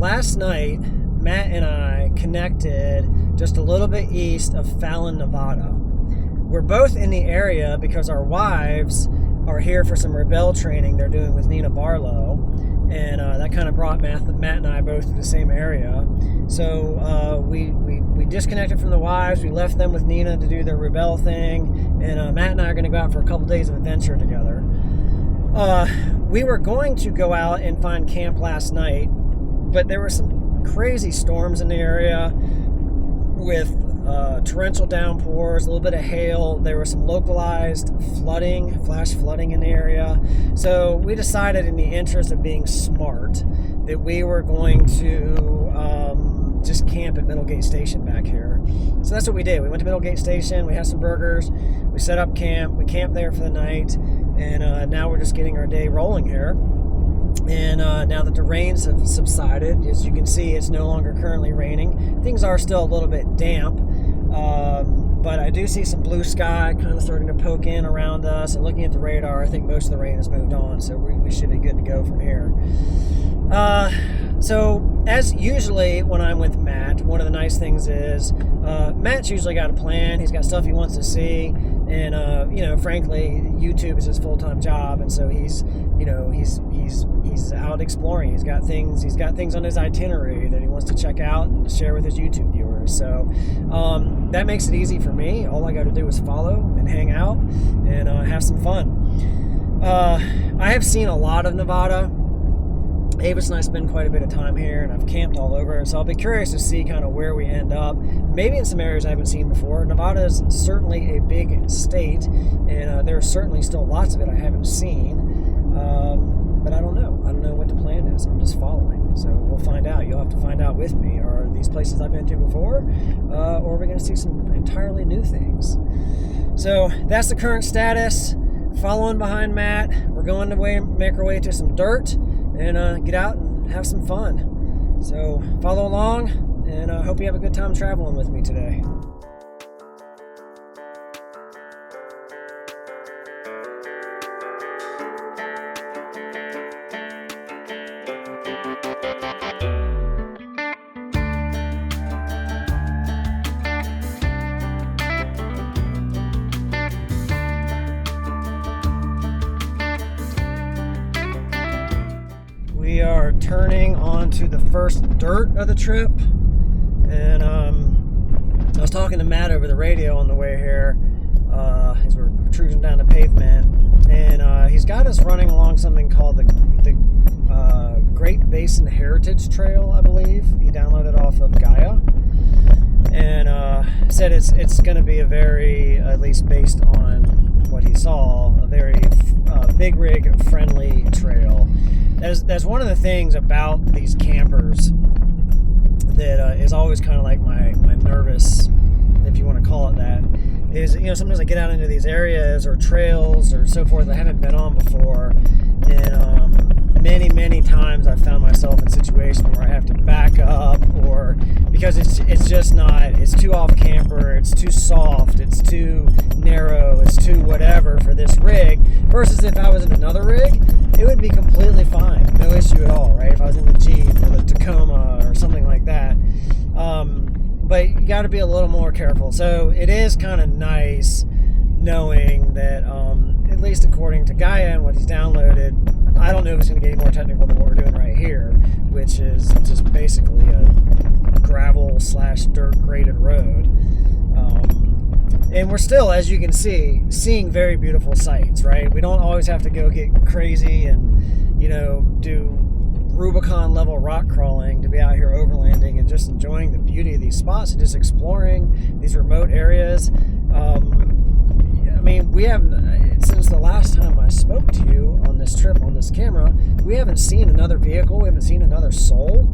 last night, Matt and I connected just a little bit east of Fallon, Nevada. We're both in the area because our wives are here for some rebel training they're doing with Nina Barlow, and that kind of brought Matt and I both to the same area. So we disconnected from the wives. We left them with Nina to do their rebel thing, and Matt and I are going to go out for a couple days of adventure together. We were going to go out and find camp last night, but there were some crazy storms in the area with torrential downpours, a little bit of hail. There was some localized flooding, flash flooding in the area. So we decided, in the interest of being smart, that we were going to just camp at Middlegate Station back here. So that's what we did. We went to Middlegate Station, we had some burgers, we set up camp, we camped there for the night, and now we're just getting our day rolling here. And now that the rains have subsided, as you can see, it's no longer currently raining. Things are still a little bit damp, but I do see some blue sky kind of starting to poke in around us. And looking at the radar, I think most of the rain has moved on, so we should be good to go from here. So, as usually when I'm with Matt, one of the nice things is Matt's usually got a plan. He's got stuff he wants to see, and frankly, YouTube is his full-time job, and so he's out exploring. He's got things on his itinerary that he wants to check out and share with his YouTube viewers. So that makes it easy for me. All I got to do is follow and hang out and have some fun. I have seen a lot of Nevada. Avis and I spend quite a bit of time here, and I've camped all over, so I'll be curious to see kind of where we end up. Maybe in some areas I haven't seen before. Nevada is certainly a big state, and there are certainly still lots of it I haven't seen. But I don't know. I don't know what the plan is. I'm just following. So we'll find out. You'll have to find out with me. Are these places I've been to before? Or are we going to see some entirely new things? So that's the current status. Following behind Matt. We're going to make our way to some dirt and get out and have some fun. So follow along, and I hope you have a good time traveling with me today. We are turning onto the first dirt of the trip, and I was talking to Matt over the radio on the way here as we're cruising down the pavement, and he's got us running along something called the Great Basin Heritage Trail, I believe. He downloaded off of Gaia, and said it's going to be a very, at least based on what he saw, a very big rig friendly trail. That's one of the things about these campers that is always kind of like my nervous, if you want to call it that, is, sometimes I get out into these areas or trails or so forth I haven't been on before, and many times I've found myself in situations where I have to back up, or because it's just not, it's too off camper, it's too soft, it's too narrow, it's too whatever for this rig, versus if I was in another rig, it would be completely fine, no issue at all, right? If I was in the Jeep or the Tacoma or something like that. But you got to be a little more careful. So it is kind of nice knowing that, at least according to Gaia and what he's downloaded, I don't know if it's going to get any more technical than what we're doing right here, which is just basically a gravel/dirt graded road. And we're still, as you can see, seeing very beautiful sights, right? We don't always have to go get crazy and, do Rubicon level rock crawling to be out here overlanding and just enjoying the beauty of these spots and just exploring these remote areas. We haven't, since the last time I spoke to you on this trip, on this camera, we haven't seen another vehicle, we haven't seen another soul,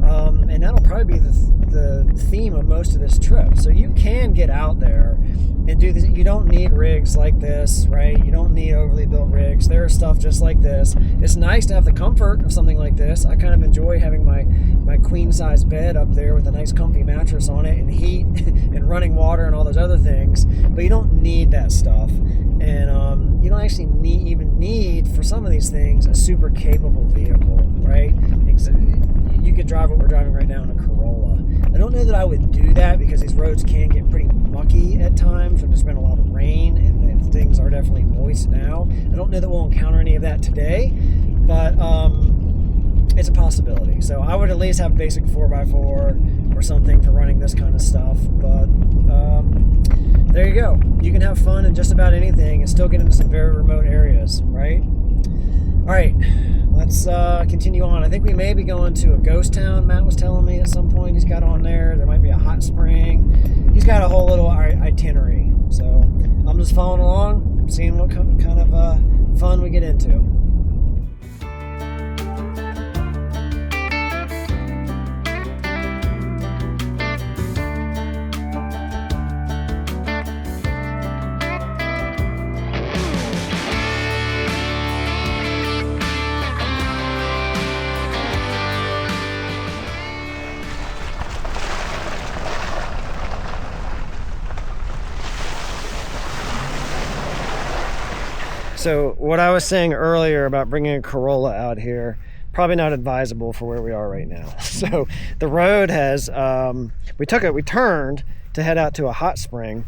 and that'll probably be the theme of most of this trip. So you can get out there and do this. You don't need rigs like this, right? You don't need overly built rigs. There's stuff just like this. It's nice to have the comfort of something like this. I kind of enjoy having my queen size bed up there with a nice comfy mattress on it and heat and running water and all those other things, but you don't need that stuff. And you don't actually even need for some of these things a super capable vehicle, right? you could drive what we're driving right now in a Corolla. I don't know that I would do that because these roads can get pretty mucky at times when there's been a lot of rain, and things are definitely moist now. I don't know that we'll encounter any of that today, but it's a possibility. So I would at least have a basic 4x4 or something for running this kind of stuff. But there you go. You can have fun in just about anything and still get into some very remote areas, right? All right, let's continue on. I think we may be going to a ghost town. Matt was telling me at some point he's got on there. There might be a hot spring. He's got a whole little itinerary. So I'm just following along, seeing what kind of fun we get into. So what I was saying earlier about bringing a Corolla out here, probably not advisable for where we are right now. So the road has, we turned to head out to a hot spring,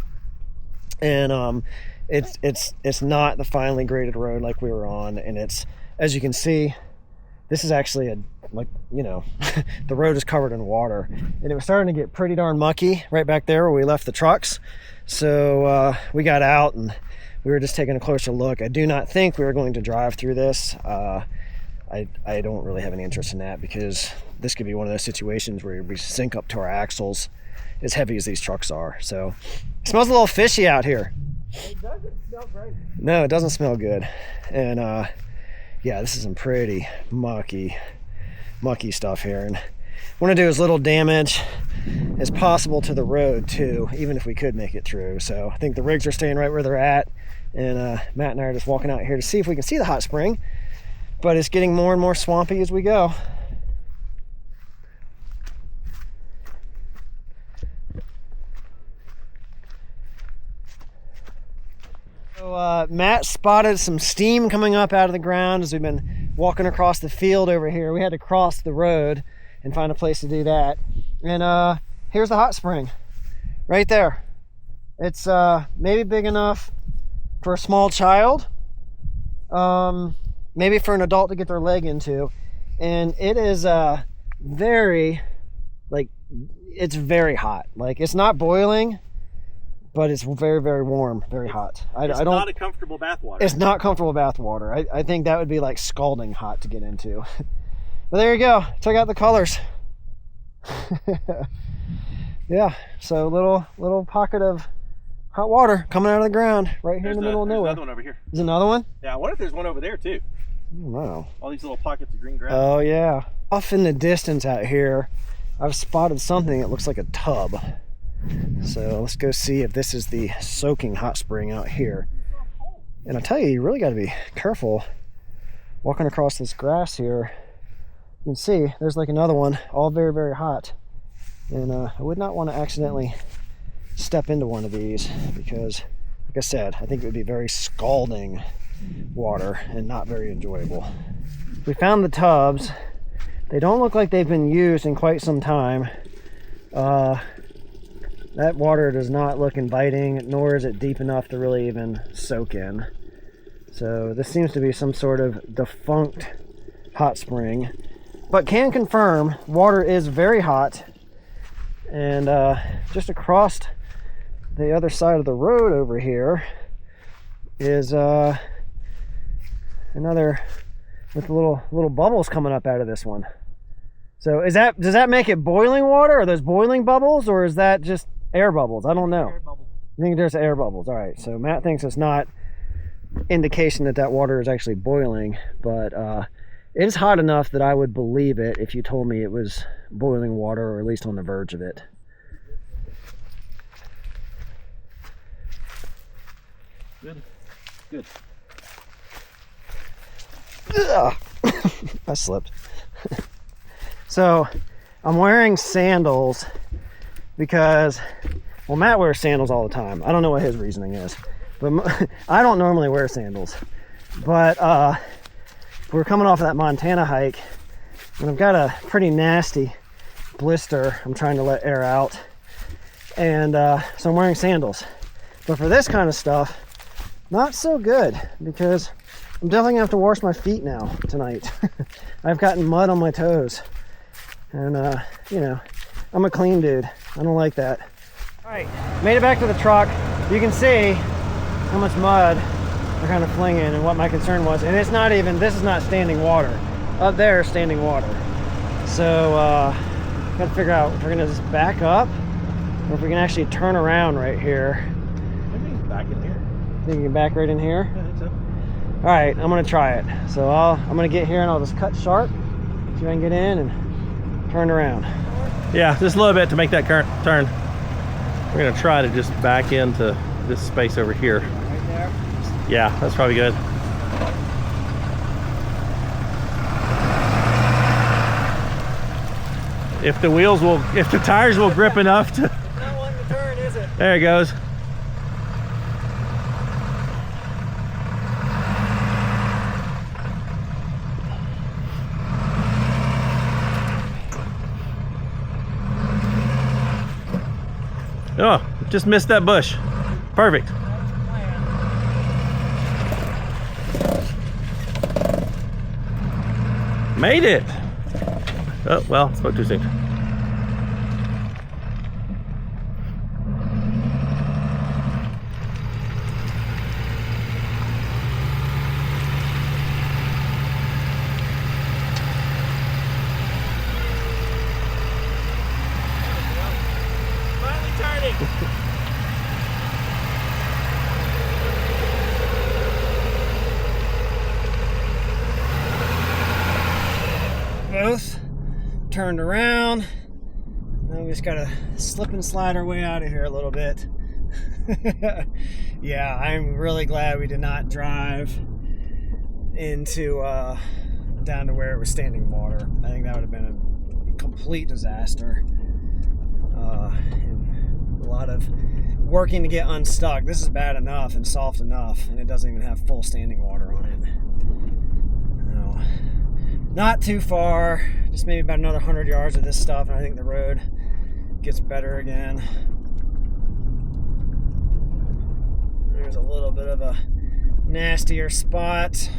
and it's not the finely graded road like we were on, and it's, as you can see, this is actually the road is covered in water, and it was starting to get pretty darn mucky right back there where we left the trucks. So we got out and we were just taking a closer look. I do not think we are going to drive through this. I don't really have any interest in that because this could be one of those situations where we sink up to our axles as heavy as these trucks are. So it smells a little fishy out here. It doesn't smell great. No, it doesn't smell good. And yeah, this is some pretty mucky stuff here. And want to do as little damage as possible to the road too, even if we could make it through. So I think the rigs are staying right where they're at, and Matt and I are just walking out here to see if we can see the hot spring, but it's getting more and more swampy as we go. So Matt spotted some steam coming up out of the ground as we've been walking across the field over here. We had to cross the road and find a place to do that. And here's the hot spring right there. It's maybe big enough for a small child, maybe for an adult to get their leg into. And it is very, it's very hot. Like, it's not boiling, but it's very, very warm, very hot. It's not a comfortable bath water. It's not comfortable bath water. I think that would be like scalding hot to get into. But there you go. Check out the colors. Yeah, so little pocket of hot water coming out of the ground right here in the middle of nowhere. There's another one over here. There's another one? Yeah, I wonder if there's one over there too. I don't know. All these little pockets of green grass. Oh yeah. Off in the distance out here, I've spotted something that looks like a tub. So let's go see if this is the soaking hot spring out here. And I tell you, you really got to be careful walking across this grass here. You can see there's like another one, all very, very hot. And I would not want to accidentally step into one of these because, like I said, I think it would be very scalding water and not very enjoyable. We found the tubs. They don't look like they've been used in quite some time. That water does not look inviting, nor is it deep enough to really even soak in. So this seems to be some sort of defunct hot spring, but can confirm water is very hot. And just across the other side of the road over here is another with little bubbles coming up out of this one. So does that make it boiling water? Are those boiling bubbles, or is that just air bubbles? I don't know. I think there's air bubbles. All right, so Matt thinks it's not indication that water is actually boiling, but it is hot enough that I would believe it if you told me it was boiling water, or at least on the verge of it. Good. I slipped. So I'm wearing sandals because, well, Matt wears sandals all the time. I don't know what his reasoning is, but I don't normally wear sandals. But we're coming off of that Montana hike, And I've got a pretty nasty blister I'm trying to let air out. And so I'm wearing sandals. But for this kind of stuff, not so good, because I'm definitely gonna have to wash my feet now tonight. I've gotten mud on my toes. And you know, I'm a clean dude. I don't like that. All right, made it back to the truck. You can see how much mud they're kind of flinging and what my concern was. And it's not even, this is not standing water. Up there, standing water. So, gotta figure out if we're gonna just back up or if we can actually turn around right here. Maybe back in here. Think you can back right in here? Yeah, I think so. All right, I'm gonna try it. So I'm gonna get here and I'll just cut sharp, see if I can get in and turn around. Yeah, just a little bit to make that current turn. We're gonna try to just back into this space over here. Right there? Yeah, that's probably good. If the tires will grip enough to. It's not wanting to turn, is it? There it goes. Oh, just missed that bush. Perfect. Made it. Oh, well, spoke too soon. Finally turning. Both turned around. Now we just gotta slip and slide our way out of here a little bit. Yeah, I'm really glad we did not drive into down to where it was standing water. I think that would have been a complete disaster. And a lot of working to get unstuck. This is bad enough and soft enough, and it doesn't even have full standing water on it. No. Not too far, just maybe about another 100 yards of this stuff, and I think the road gets better again. There's a little bit of a nastier spot.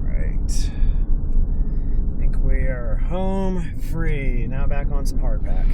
Right. I think we are home free. Now back on some hardpack.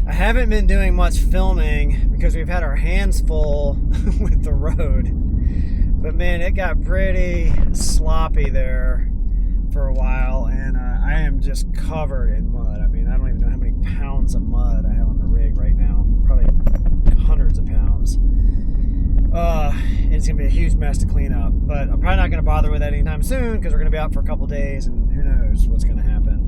I haven't been doing much filming because we've had our hands full with the road, but man, it got pretty sloppy there for a while, and I am just covered in mud. I mean, I don't even know how many pounds of mud I have on the rig right now, probably hundreds of pounds. And it's gonna be a huge mess to clean up, but I'm probably not gonna bother with that anytime soon because we're gonna be out for a couple days, and who knows what's gonna happen.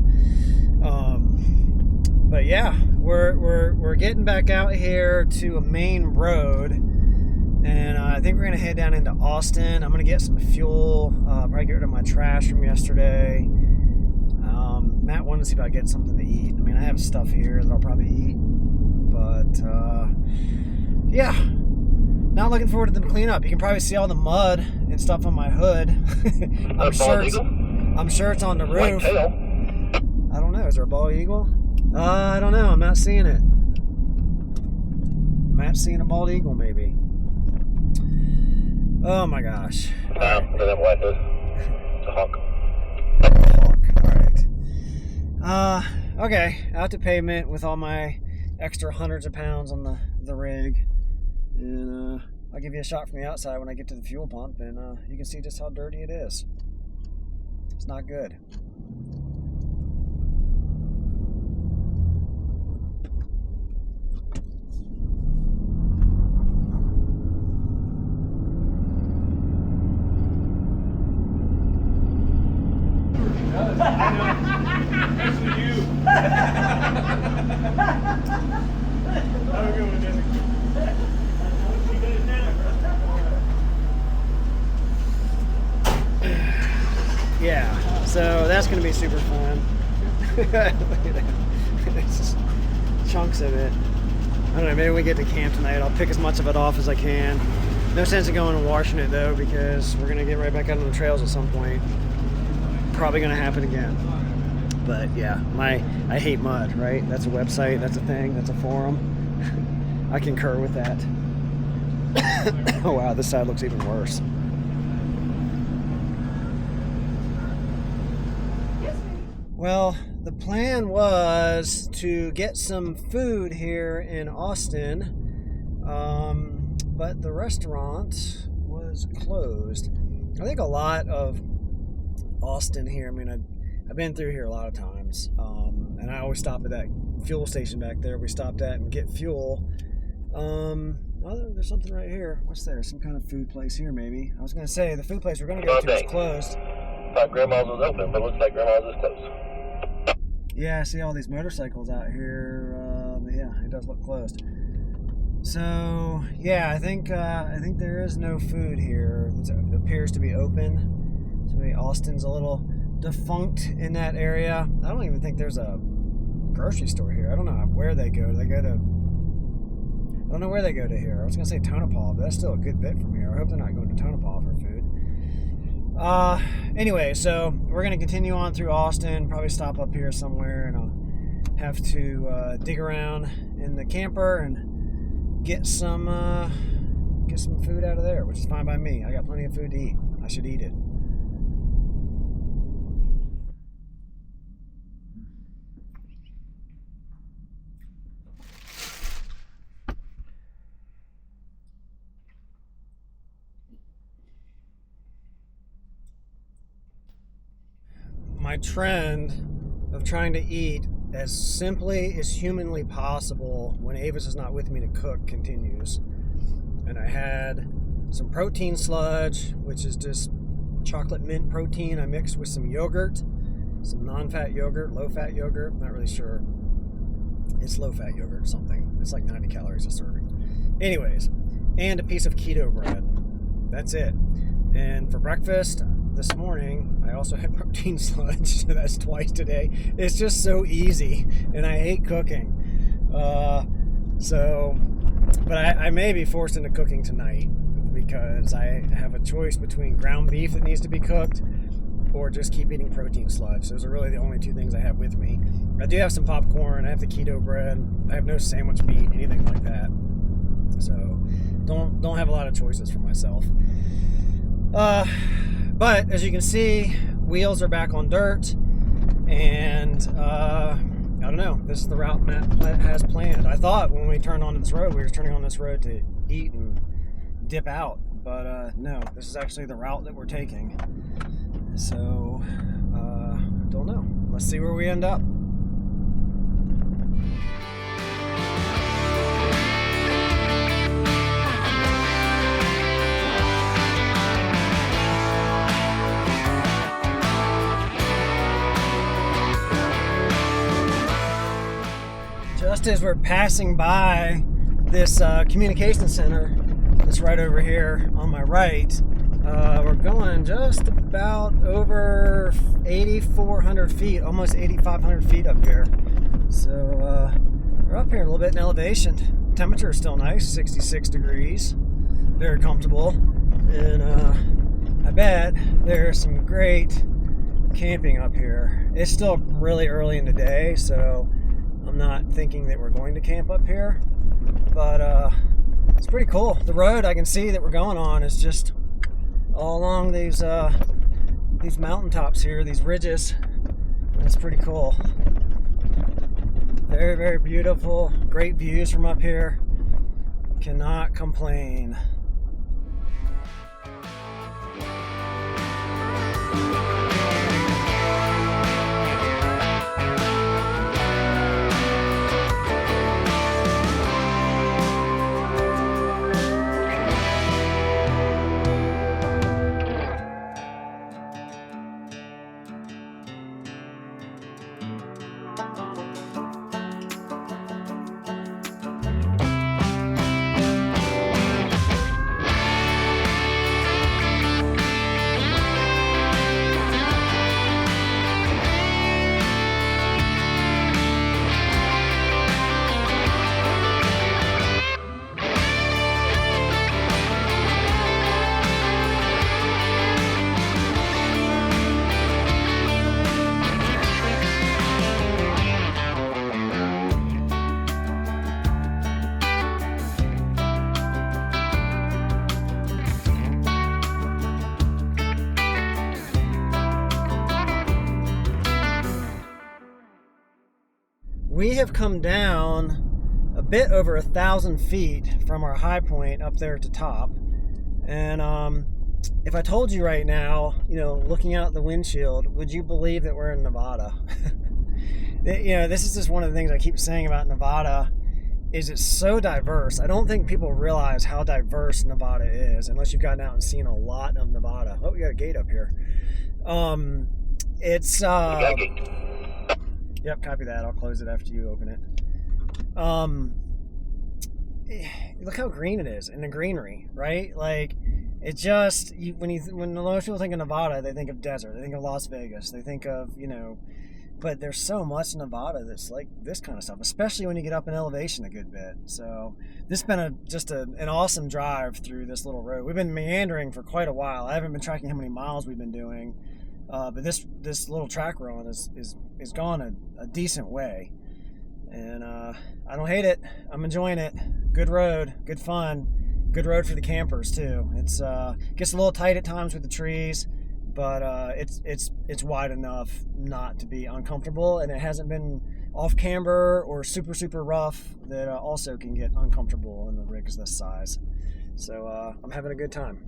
But yeah, we're getting back out here to a main road, and I think we're gonna head down into Austin. I'm gonna get some fuel, probably get rid of my trash from yesterday. Matt wanted to see if I get something to eat. I mean, I have stuff here that I'll probably eat, but yeah, not looking forward to the cleanup. You can probably see all the mud and stuff on my hood. I'm sure it's on the roof. I don't know. Is there a bald eagle? I don't know. I'm not seeing it. Matt's seeing a bald eagle, maybe. Oh my gosh. What is it? It's a hawk. All right. Okay, out to pavement with all my extra hundreds of pounds on the rig. And I'll give you a shot from the outside when I get to the fuel pump, and you can see just how dirty it is. It's not good. Yeah, so that's going to be super fun. It's just chunks of it. I don't know, maybe when we get to camp tonight, I'll pick as much of it off as I can. No sense in going and washing it though, because we're going to get right back out on the trails at some point. Probably going to happen again. But yeah, I hate mud, right? That's a website, that's a thing, that's a forum. I concur with that. Oh wow, this side looks even worse. Well, the plan was to get some food here in Austin, but the restaurant was closed. I think a lot of Austin here, I mean, I've been through here a lot of times, and I always stop at that fuel station back there we stopped at and get fuel. Oh, there's something right here. What's there? Some kind of food place here, maybe. I was going to say, the food place we're going to go to is closed. Thought Grandma's was open, but looks like Grandma's is closed. Yeah, I see all these motorcycles out here. But yeah, it does look closed. So yeah, I think there is no food here. It appears to be open. So maybe Austin's a little defunct in that area. I don't even think there's a grocery store here. I don't know where they go. I don't know where they go to here. I was gonna say Tonopah, but that's still a good bit from here. I hope they're not going to Tonopah for food. Anyway, so we're going to continue on through Austin, probably stop up here somewhere, and I'll have to dig around in the camper and get some food out of there, which is fine by me. I got plenty of food to eat. I should eat it. My trend of trying to eat as simply as humanly possible when Avis is not with me to cook continues. And I had some protein sludge, which is just chocolate mint protein I mixed with some yogurt, some non-fat yogurt, low-fat yogurt, I'm not really sure. It's low-fat yogurt or something. It's like 90 calories a serving. Anyways, and a piece of keto bread. That's it. And for breakfast this morning, I also had protein sludge. That's twice today. It's just so easy, and I hate cooking. But I may be forced into cooking tonight because I have a choice between ground beef that needs to be cooked or just keep eating protein sludge. Those are really the only two things I have with me. I do have some popcorn. I have the keto bread. I have no sandwich meat, anything like that. So don't have a lot of choices for myself. But as you can see, wheels are back on dirt, and I don't know, this is the route Matt has planned. I thought when we turned onto this road, we were turning on this road to eat and dip out, but no, this is actually the route that we're taking. So, don't know. Let's see where we end up. Just as we're passing by this communication center that's right over here on my right, we're going just about over 8,400 feet, almost 8,500 feet up here. So we're up here a little bit in elevation. Temperature is still nice, 66 degrees, very comfortable. And I bet there's some great camping up here. It's still really early in the day, so I'm not thinking that we're going to camp up here, but It's pretty cool. The road I can see that we're going on is just all along these mountaintops here, these ridges. It's pretty cool. Very, very beautiful. Great views from up here. Cannot complain. We have come down a bit over 1,000 feet from our high point up there to top. And if I told you right now, looking out the windshield, would you believe that we're in Nevada? This is just one of the things I keep saying about Nevada, is it's so diverse. I don't think people realize how diverse Nevada is unless you've gotten out and seen a lot of Nevada. Oh, we got a gate up here. It's Yep, copy that. I'll close it after you open it. Look how green it is in the greenery, right? Like, it just, when most people think of Nevada, they think of desert. They think of Las Vegas. They think of, but there's so much in Nevada that's like this kind of stuff, especially when you get up in elevation a good bit. So this has been just an awesome drive through this little road. We've been meandering for quite a while. I haven't been tracking how many miles we've been doing. But this little track we're on is gone a decent way, and I don't hate it. I'm enjoying it. Good road, good fun, good road for the campers too. It's gets a little tight at times with the trees, but it's wide enough not to be uncomfortable, and it hasn't been off camber or super rough that also can get uncomfortable when the rig is this size. So I'm having a good time.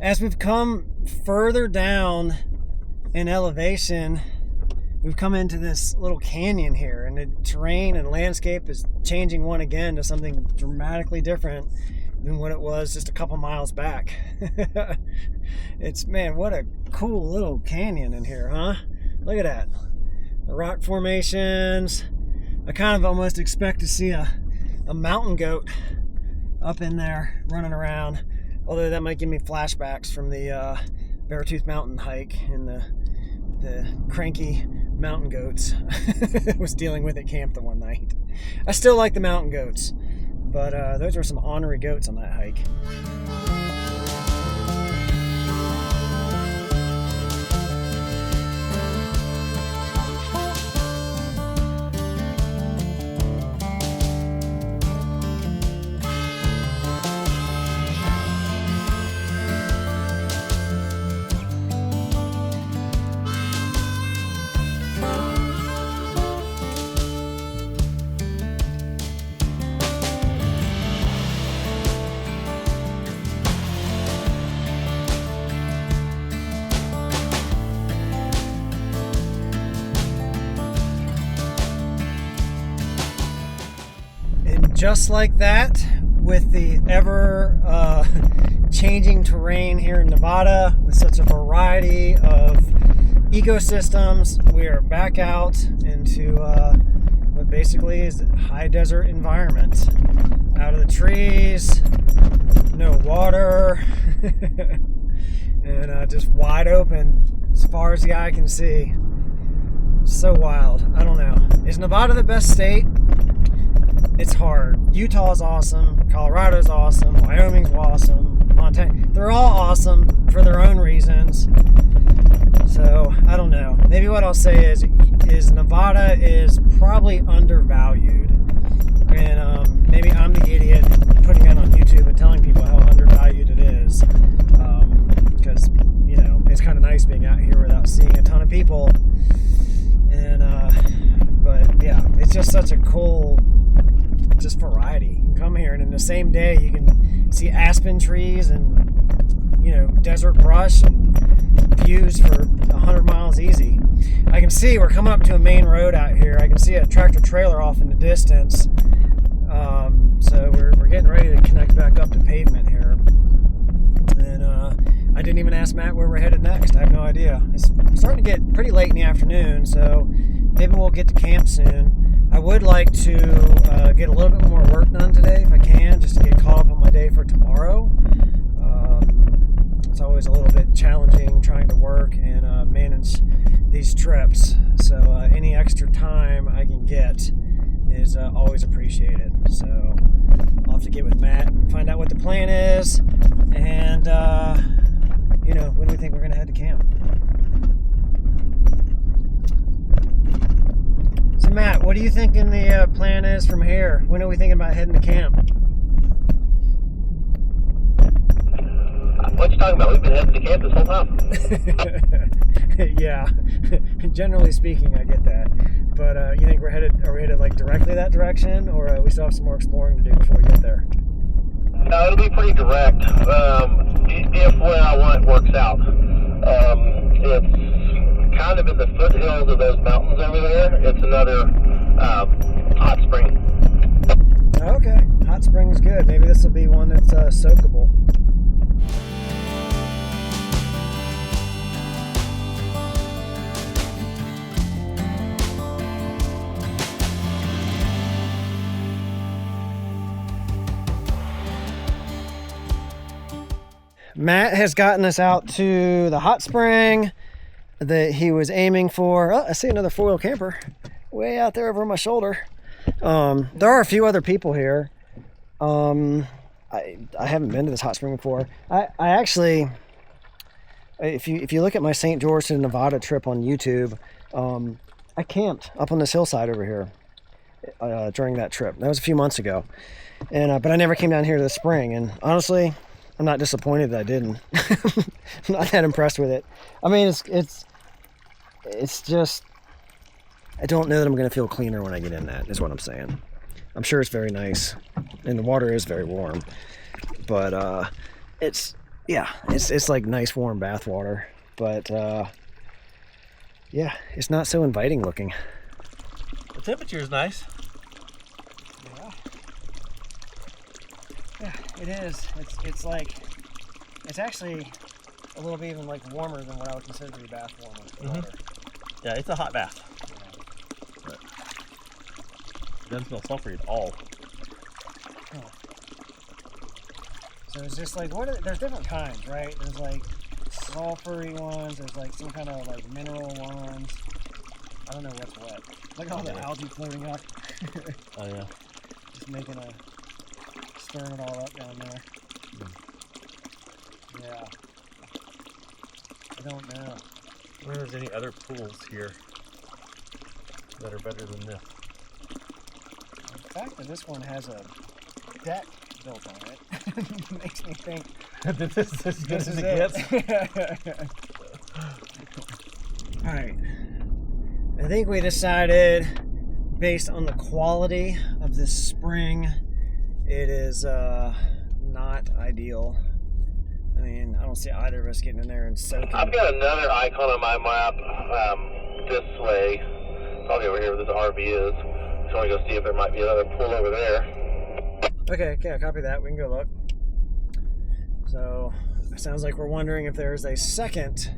As we've come further down in elevation, we've come into this little canyon here, and the terrain and landscape is changing one again to something dramatically different than what it was just a couple miles back. Man, what a cool little canyon in here, huh? Look at that. The rock formations. I kind of almost expect to see a mountain goat up in there running around. Although that might give me flashbacks from the Beartooth Mountain hike and the cranky mountain goats I was dealing with at camp the one night. I still like the mountain goats, but those were some ornery goats on that hike. just like that, with the ever changing terrain here in Nevada, with such a variety of ecosystems, we are back out into what basically is a high desert environment. Out of the trees, no water, and just wide open as far as the eye can see. So wild. I don't know. Is Nevada the best state? It's hard. Utah's awesome. Colorado's awesome. Wyoming's awesome. Montana. They're all awesome for their own reasons. So, I don't know. Maybe what I'll say is Nevada is probably undervalued. And maybe I'm the idiot putting it on YouTube and telling people how undervalued it is. Because, it's kind of nice being out here without seeing a ton of people. And, but yeah, it's just such a cool, just variety. You can come here and in the same day you can see aspen trees and, desert brush and views for 100 miles easy. I can see we're coming up to a main road out here. I can see a tractor trailer off in the distance. So we're getting ready to connect back up to pavement here. And I didn't even ask Matt where we're headed next. I have no idea. It's starting to get pretty late in the afternoon, so maybe we'll get to camp soon. I would like to get a little bit more work done today if I can, just to get caught up on my day for tomorrow. It's always a little bit challenging trying to work and manage these trips, so any extra time I can get is always appreciated. So I'll have to get with Matt and find out what the plan is, and when we think we're going to head to camp. So Matt, what do you think the plan is from here? When are we thinking about heading to camp? What you talking about? We've been heading to camp this whole time. Yeah, generally speaking, I get that. But you think are we headed like directly that direction, or we still have some more exploring to do before we get there? No, it'll be pretty direct. If what I want works out. It's kind of in the foothills of those mountains over there. It's another hot spring. Okay, hot spring's good. Maybe this will be one that's soakable. Matt has gotten us out to the hot spring that he was aiming for. Oh, I see another four-wheel camper way out there over my shoulder. There are a few other people here. I haven't been to this hot spring before. I actually, if you look at my St. George to Nevada trip on YouTube, I camped up on this hillside over here during that trip. That was a few months ago, and but I never came down here to the spring. And honestly, I'm not disappointed that I didn't. I'm not that impressed with it. I mean, it's just, I don't know that I'm going to feel cleaner when I get in that, is what I'm saying. I'm sure it's very nice, and the water is very warm, but it's like nice warm bath water, but yeah, it's not so inviting looking. The temperature is nice. Yeah, it is. It's like, it's actually a little bit even like warmer than what I would consider to be bath warmer. Yeah, it's a hot bath. But it doesn't smell sulfury at all. Huh. So it's just like, there's different kinds, right? There's like sulfury ones, there's like some kind of like mineral ones. I don't know what's what. Look at all the algae floating up. Oh yeah. Just stirring it all up down there. Yeah. I don't know. I wonder if there's any other pools here that are better than this. The fact that this one has a deck built on it makes me think this is as good as it gets. Alright. I think we decided, based on the quality of this spring, it is not ideal. I mean, I don't see either of us getting in there and soaking. I've got another icon on my map this way. Probably over here where this RV is. Just want to go see if there might be another pool over there. Okay, copy that. We can go look. So, it sounds like we're wondering if there's a second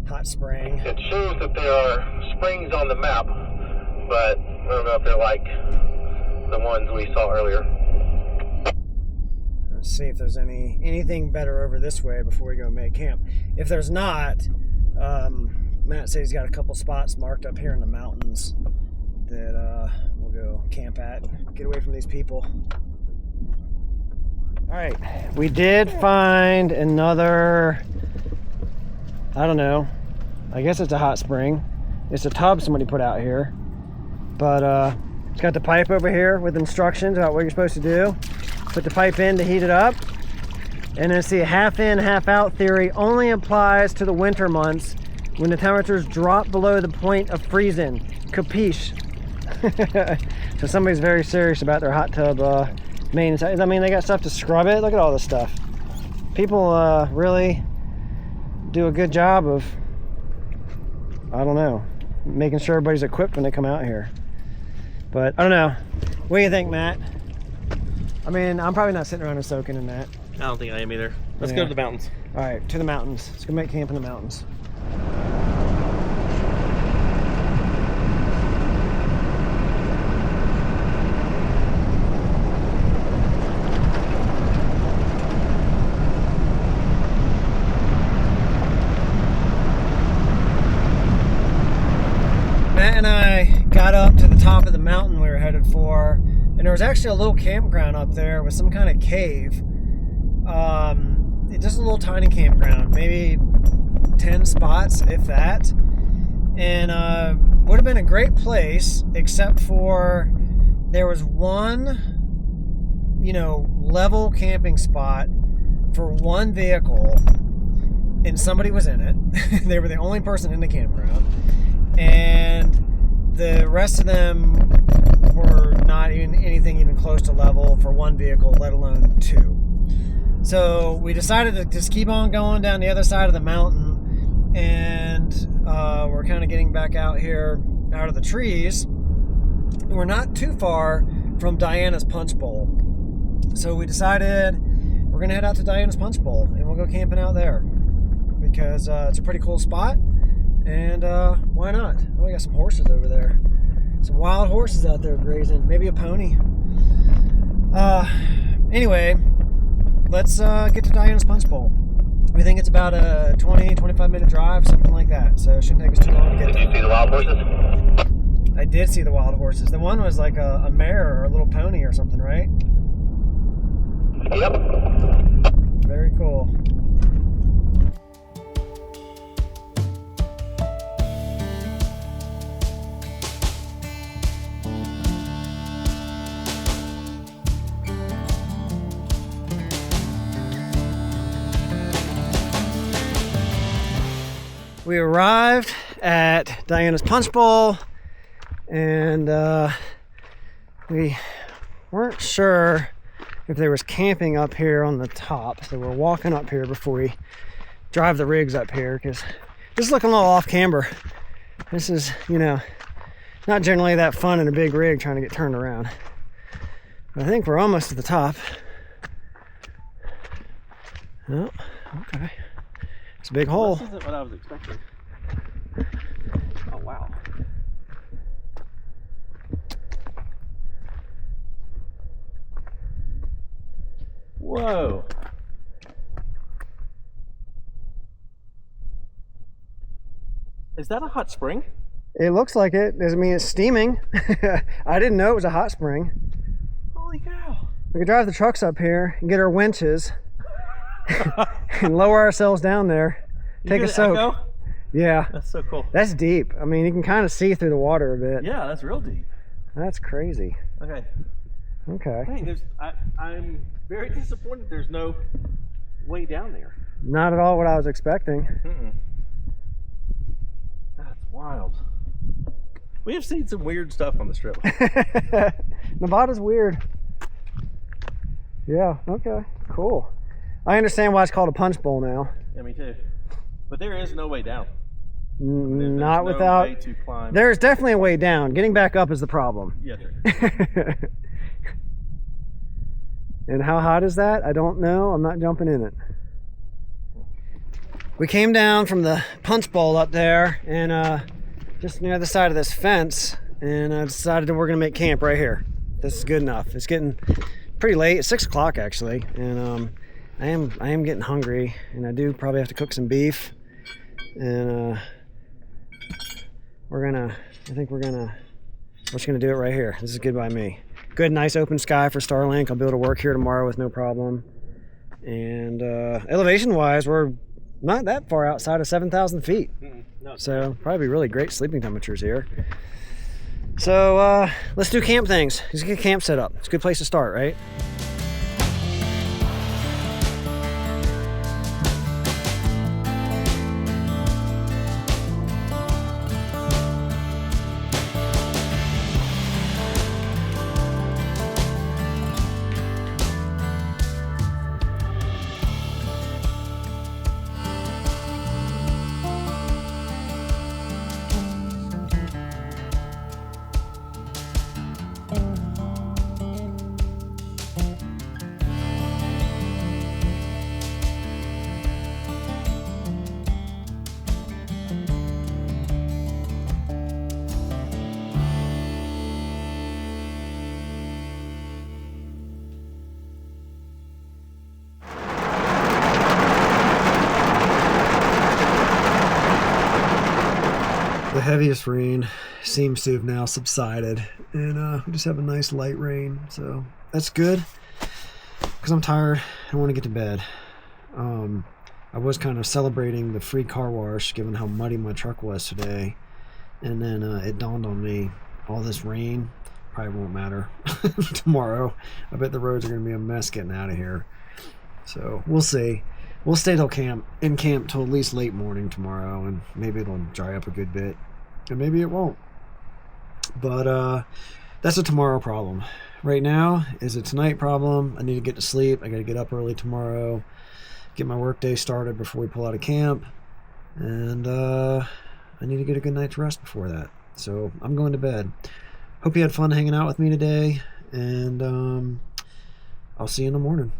hot spring. It shows that there are springs on the map, but I don't know if they're like the ones we saw earlier. Let's see if there's anything better over this way before we go make camp. If there's not, Matt said he's got a couple spots marked up here in the mountains that we'll go camp at. Get away from these people. All right, we did find another, I don't know, I guess it's a hot spring. It's a tub somebody put out here, but it's got the pipe over here with instructions about what you're supposed to do. Put the pipe in to heat it up, and then see, half in, half out theory only applies to the winter months when the temperatures drop below the point of freezing. Capiche? So somebody's very serious about their hot tub maintenance. I mean, they got stuff to scrub it. Look at all this stuff. People really do a good job of, I don't know, making sure everybody's equipped when they come out here. But I don't know. What do you think, Matt? I mean, I'm probably not sitting around and soaking in that. I don't think I am either. Let's go to the mountains. All right, to the mountains. Let's go make camp in the mountains. Matt and I got up to the top of the mountain we were headed for, and there was actually a little campground up there with some kind of cave. Just a little tiny campground, maybe 10 spots, if that. And would have been a great place, except for there was one, level camping spot for one vehicle, and somebody was in it. They were the only person in the campground. And the rest of them were not even anything even close to level for one vehicle, let alone two. So we decided to just keep on going down the other side of the mountain, and we're kind of getting back out here out of the trees. We're not too far from Diana's Punch Bowl. So we decided we're going to head out to Diana's Punch Bowl, and we'll go camping out there because it's a pretty cool spot. And why not? Oh, we got some horses over there. Some wild horses out there grazing. Maybe a pony. Anyway, let's get to Diana's Punch Bowl. We think it's about a 20-25 minute drive, something like that. So it shouldn't take us too long to get there. Did you see the wild horses? I did see the wild horses. The one was like a mare or a little pony or something, right? Yep. Very cool. We arrived at Diana's Punch Bowl, and we weren't sure if there was camping up here on the top, so we're walking up here before we drive the rigs up here, because this is looking a little off camber. This is, not generally that fun in a big rig trying to get turned around. But I think we're almost at the top. Oh, okay. It's a big hole. This isn't what I was expecting. Oh, wow. Whoa. Is that a hot spring? It looks like it. I mean, it's steaming. I didn't know it was a hot spring. Holy cow. We could drive the trucks up here and get our winches and lower ourselves down there. Take a soak. Echo? Yeah. That's so cool. That's deep. I mean, you can kind of see through the water a bit. Yeah, that's real deep. That's crazy. Okay. Okay. Dang, I'm very disappointed there's no way down there. Not at all what I was expecting. That's wild. We have seen some weird stuff on the strip. Nevada's weird. Yeah, okay, cool. I understand why it's called a punch bowl now. Yeah, me too. But there is no way down. Not no without. way to climb. There's definitely a way down. Getting back up is the problem. Yeah, there. And how hot is that? I don't know. I'm not jumping in it. We came down from the punch bowl up there and just near the side of this fence, and I decided that we're gonna make camp right here. This is good enough. It's getting pretty late. It's 6 o'clock actually, and I am getting hungry, and I do probably have to cook some beef. And we're just gonna do it right here. This is good by me. Good, nice open sky for Starlink. I'll be able to work here tomorrow with no problem. And elevation wise, we're not that far outside of 7,000 feet. No. So probably really great sleeping temperatures here. So let's do camp things. Let's get camp set up. It's a good place to start, right? The heaviest rain seems to have now subsided, and we just have a nice light rain, so that's good because I'm tired. I want to get to bed. I was kind of celebrating the free car wash given how muddy my truck was today, and then it dawned on me, all this rain probably won't matter tomorrow. I bet the roads are going to be a mess getting out of here, so we'll see. We'll stay till camp till at least late morning tomorrow, and maybe it'll dry up a good bit, and maybe it won't. But that's a tomorrow problem. Right now is a tonight problem. I need to get to sleep. I got to get up early tomorrow, get my work day started before we pull out of camp, and I need to get a good night's rest before that. So I'm going to bed. Hope you had fun hanging out with me today, and I'll see you in the morning.